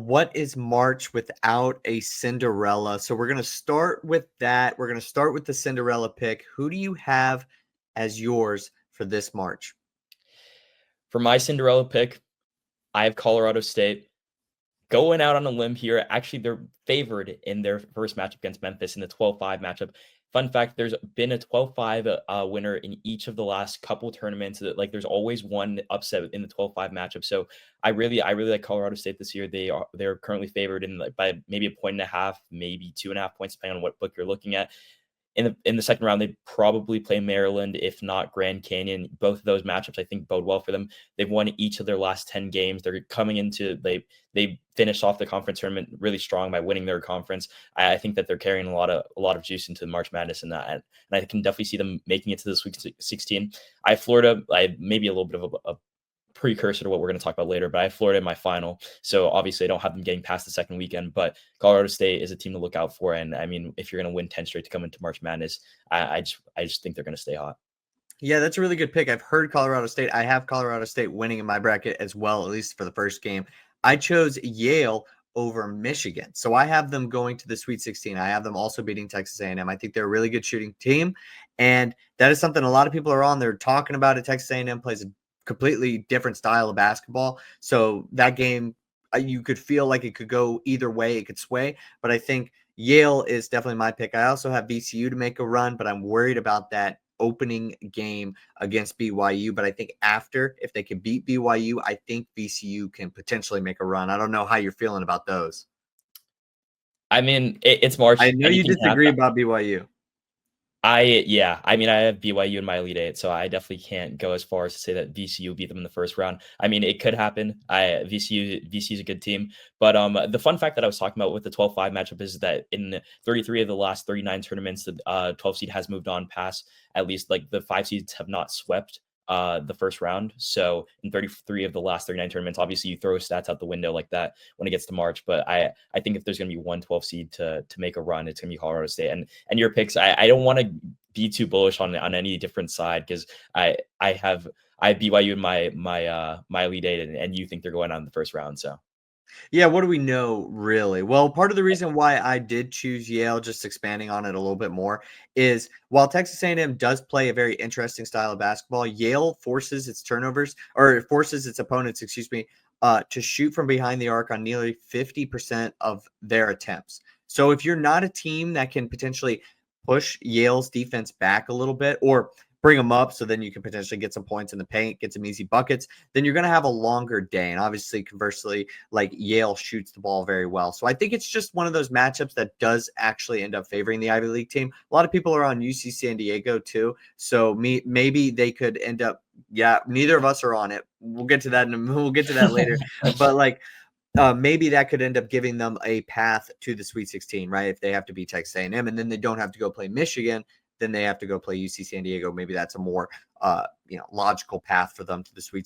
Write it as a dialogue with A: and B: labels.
A: what is March without a Cinderella? So we're going to start with that. We're going to start with the Cinderella pick. Who do you have as yours for this March?
B: For my Cinderella pick, I have Colorado State. Going out on a limb here, actually, they're favored in their first matchup against Memphis in the 12-5 matchup. Fun fact, there's been a 12-5 winner in each of the last couple tournaments. Like, there's always one upset in the 12-5 matchup. So I really like Colorado State this year. They're currently favored in by maybe 1.5, maybe 2.5 points, depending on what book you're looking at. In the second round, they probably play Maryland, if not Grand Canyon. Both of those matchups, I think, bode well for them. They've won each of their last 10 games. They're coming into they finished off the conference tournament really strong by winning their conference. I think that they're carrying a lot of juice into March Madness in that, and I can definitely see them making it to this Sweet 16. I have Florida. I maybe a little bit of a precursor to what we're going to talk about later, but I have Florida in my final. So obviously I don't have them getting past the second weekend, but Colorado State is a team to look out for. And I mean, if you're going to win 10 straight to come into March Madness, I just think they're going to stay hot.
A: Yeah, that's a really good pick. I've heard Colorado State. I have Colorado State winning in my bracket as well, at least for the first game. I chose Yale over Michigan. So I have them going to the Sweet 16. I have them also beating Texas A&M. I think they're a really good shooting team. And that is something a lot of people are on. They're talking about it. Texas A&M plays a completely different style of basketball. So that game, you could feel like it could go either way. It could sway. But I think Yale is definitely my pick. I also have VCU to make a run, but I'm worried about that opening game against BYU. But I think after, if they can beat BYU, I think VCU can potentially make a run. I don't know how you're feeling about those.
B: I mean, it's March.
A: I know you disagree about BYU.
B: I mean, I have BYU in my Elite Eight, so I definitely can't go as far as to say that VCU beat them in the first round. I mean, it could happen. VCU is a good team, but the fun fact that I was talking about with the 12-5 matchup is that in 33 of the last 39 tournaments, the 12 seed has moved on past at least like the 5 seeds have not swept the first round. So in 33 of the last 39 tournaments, obviously you throw stats out the window like that when it gets to March. But I think if there's going to be one 12 seed to make a run, it's going to be Colorado State. And your picks, I don't want to be too bullish on any different side because I have BYU in my Elite Eight, and you think they're going on in the first round. So.
A: Yeah, what do we know really? Well, part of the reason why I did choose Yale, just expanding on it a little bit more, is while Texas A&M does play a very interesting style of basketball, Yale forces its opponents, to shoot from behind the arc on nearly 50% of their attempts. So if you're not a team that can potentially push Yale's defense back a little bit or bring them up so then you can potentially get some points in the paint, get some easy buckets, then you're going to have a longer day. And obviously, conversely, like Yale shoots the ball very well. So I think it's just one of those matchups that does actually end up favoring the Ivy League team. A lot of people are on UC San Diego too. So maybe they could end up, neither of us are on it. We'll get to that later. But maybe that could end up giving them a path to the Sweet 16, right? If they have to beat Texas A&M and then they don't have to go play Michigan, then they have to go play UC San Diego. Maybe that's a more logical path for them to the Sweet 16.